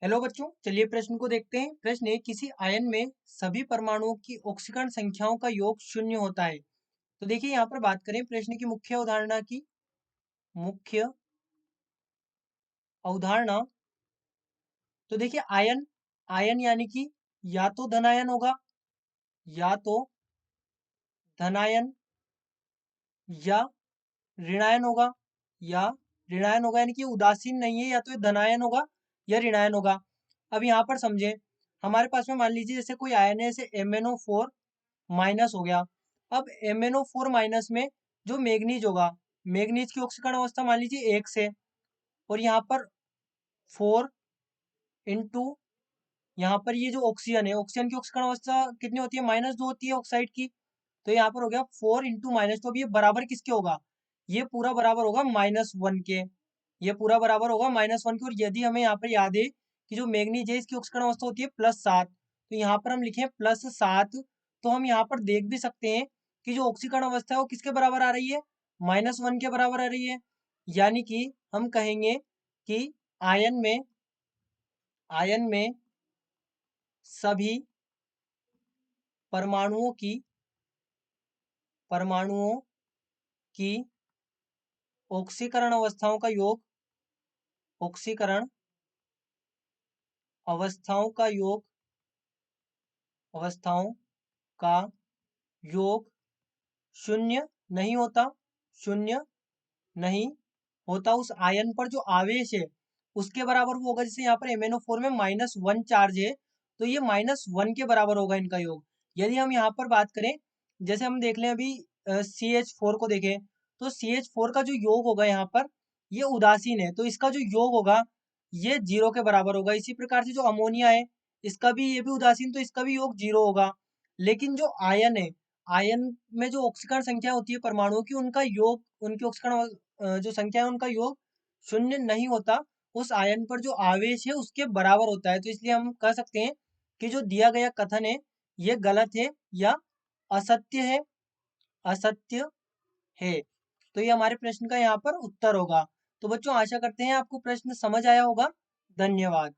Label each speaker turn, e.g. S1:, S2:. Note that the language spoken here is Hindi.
S1: हेलो बच्चों, चलिए प्रश्न को देखते हैं। प्रश्न है, किसी आयन में सभी परमाणुओं की ऑक्सीकरण संख्याओं का योग शून्य होता है। तो देखिए यहाँ पर बात करें प्रश्न की मुख्य अवधारणा की। मुख्य अवधारणा, तो देखिए आयन आयन यानी कि या तो धनायन होगा, या तो धनायन, या ऋणायन होगा, या ऋणायन होगा, यानी कि उदासीन नहीं है, या तो ये धनायन होगा या ऋणायन होगा। अब यहाँ पर समझें, हमारे पास में मान लीजिए जैसे कोई आयन है, जैसे MnO4 माइनस हो गया। अब MnO4 माइनस में जो मैग्नीज होगा, मैग्नीज की ऑक्सीकरण अवस्था मान लीजिए 1 से, और यहाँ पर 4 इंटू, यहाँ पर ये जो ऑक्सीजन है, ऑक्सीजन की ऑक्सीकरण अवस्था कितनी होती है, -2 होती है ऑक्साइड की। तो यहाँ पर हो गया 4 इंटू माइनस, तो अब ये बराबर किसके होगा, ये पूरा बराबर होगा -1 के। ये पूरा बराबर होगा -1 के। और यदि हमें यहाँ पर याद है कि जो मैग्नीज है इसकी ऑक्सीकरण अवस्था होती है +7, तो यहाँ पर हम लिखें +7। तो हम यहाँ पर देख भी सकते हैं कि जो ऑक्सीकरण अवस्था है वो किसके बराबर आ रही है, -1 के बराबर आ रही है। यानी कि हम कहेंगे कि आयन में आयन में सभी परमाणुओं की परमाणुओं की ऑक्सीकरण अवस्थाओं का योग ऑक्सीकरण अवस्थाओं का योग अवस्थाओं का योग शून्य नहीं होता, शून्य नहीं होता। उस आयन पर जो आवेश है उसके बराबर वो होगा। जैसे यहाँ पर MnO4 में -1 चार्ज है, तो ये -1 के बराबर होगा इनका योग। यदि हम यहाँ पर बात करें, जैसे हम देख लें अभी CH4 को देखें, तो CH4 का जो योग होगा यहाँ पर, ये उदासीन है, तो इसका जो योग होगा ये 0 के बराबर होगा। इसी प्रकार से जो अमोनिया है, इसका भी, ये भी उदासीन, तो इसका भी योग 0 होगा। लेकिन जो आयन है, आयन में जो ऑक्सीकरण संख्या होती है परमाणुओं की, उनका योग, उनकी ऑक्सीकरण जो संख्या है उनका योग शून्य नहीं होता। उस आयन पर जो आवेश है उसके बराबर होता है। तो इसलिए हम कह सकते हैं कि जो दिया गया कथन है ये गलत है या असत्य है, असत्य है। तो ये हमारे प्रश्न का यहाँ पर उत्तर होगा। तो बच्चों, आशा करते हैं आपको प्रश्न समझ आया होगा। धन्यवाद।